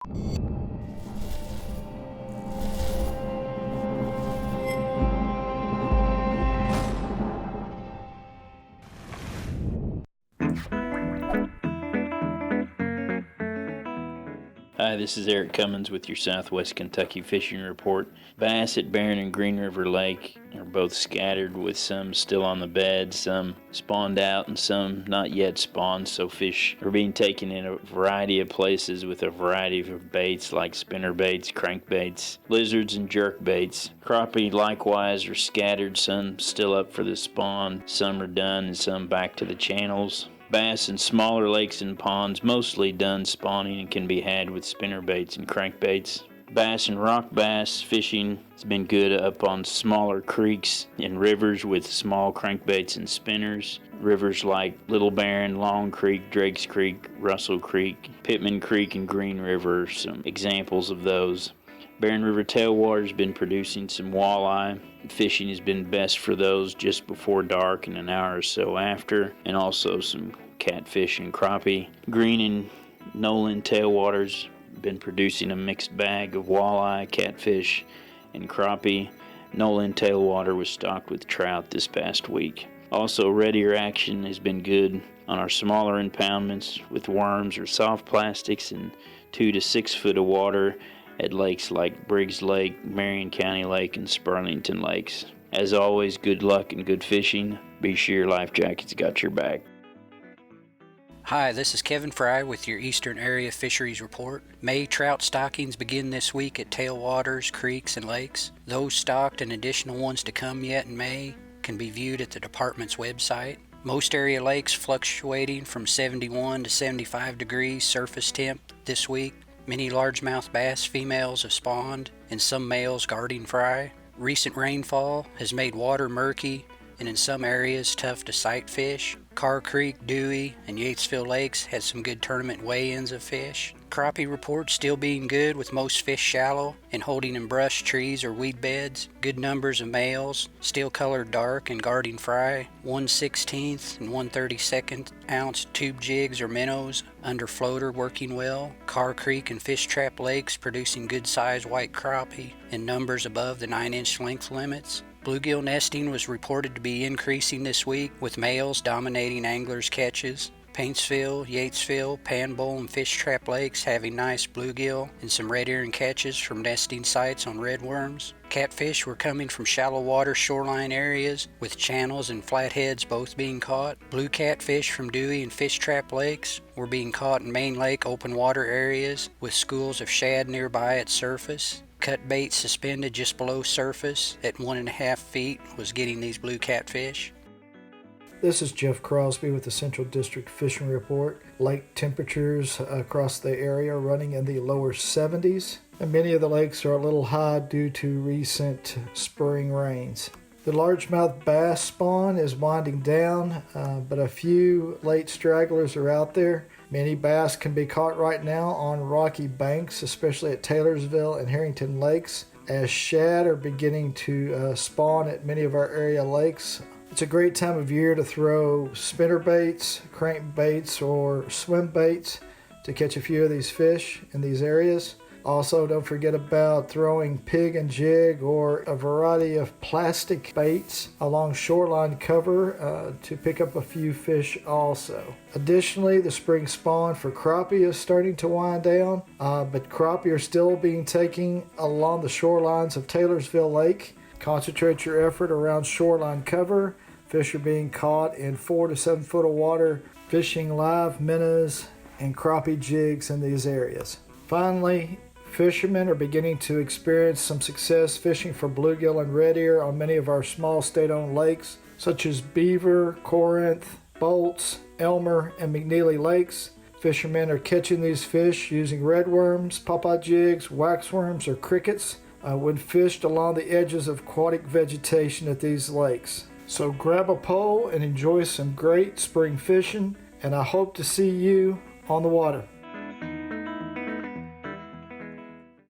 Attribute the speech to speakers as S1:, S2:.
S1: Hi, this is Eric Cummins with your Southwest Kentucky Fishing Report. Bass at Barren and Green River Lake are both scattered, with some still on the bed, some spawned out, and some not yet spawned, so fish are being taken in a variety of places with a variety of baits like spinner baits, crankbaits, lizards, and jerk baits. Crappie likewise are scattered, some still up for the spawn, some are done, and some back to the channels. Bass in smaller lakes and ponds mostly done spawning and can be had with spinner baits and crankbaits. Bass and rock bass fishing has been good up on smaller creeks and rivers with small crankbaits and spinners. Rivers like Little Barren, Long Creek, Drake's Creek, Russell Creek, Pittman Creek, and Green River are some examples of those. Barren River tailwater has been producing some walleye. Fishing has been best for those just before dark and an hour or so after, and also some catfish and crappie. Green and Nolan tailwaters have been producing a mixed bag of walleye, catfish, and crappie. Nolan tailwater was stocked with trout this past week. Also, red ear action has been good on our smaller impoundments with worms or soft plastics in 2 to 6 foot of water at lakes like Briggs Lake, Marion County Lake, and Sperlington Lakes. As always, good luck and good fishing. Be sure your life jacket's got your back.
S2: Hi, this is Kevin Fry with your Eastern Area Fisheries Report. May trout stockings begin this week at tailwaters, creeks, and lakes. Those stocked and additional ones to come yet in May can be viewed at the department's website. Most area lakes fluctuating from 71 to 75 degrees surface temp this week. Many largemouth bass females have spawned, and some males guarding fry. Recent rainfall has made water murky and in some areas tough to sight fish. Carr Creek, Dewey, and Yatesville Lakes had some good tournament weigh-ins of fish. Crappie reports still being good, with most fish shallow and holding in brush, trees, or weed beds. Good numbers of males, still colored dark and guarding fry. 1/16 and 1/32 ounce tube jigs or minnows under floater working well. Carr Creek and Fish Trap Lakes producing good size white crappie in numbers above the 9-inch length limits. Bluegill nesting was reported to be increasing this week, with males dominating anglers' catches. Paintsville, Yatesville, Panbowl, and Fish Trap Lakes having nice bluegill and some red earring catches from nesting sites on redworms. Catfish were coming from shallow water shoreline areas, with channels and flatheads both being caught. Blue catfish from Dewey and Fish Trap Lakes were being caught in main lake open water areas, with schools of shad nearby at surface. Cut bait suspended just below surface at 1.5 feet was getting these blue catfish.
S3: This is Jeff Crosby with the Central District Fishing Report. Lake temperatures across the area are running in the lower 70s, and many of the lakes are a little high due to recent spring rains. The largemouth bass spawn is winding down, but a few late stragglers are out there. Many bass can be caught right now on rocky banks, especially at Taylorsville and Harrington Lakes, as shad are beginning to spawn at many of our area lakes. It's a great time of year to throw spinner baits, crank baits, or swim baits to catch a few of these fish in these areas. Also, don't forget about throwing pig and jig or a variety of plastic baits along shoreline cover to pick up a few fish also. Additionally, the spring spawn for crappie is starting to wind down, but crappie are still being taken along the shorelines of Taylorsville Lake. Concentrate your effort around shoreline cover. Fish are being caught in 4 to 7 foot of water, fishing live minnows and crappie jigs in these areas. Finally, fishermen are beginning to experience some success fishing for bluegill and red ear on many of our small state-owned lakes, such as Beaver, Corinth, Bolts, Elmer, and McNeely Lakes. Fishermen are catching these fish using redworms, pop-out jigs, waxworms, or crickets when fished along the edges of aquatic vegetation at these lakes. So grab a pole and enjoy some great spring fishing, and I hope to see you on the water.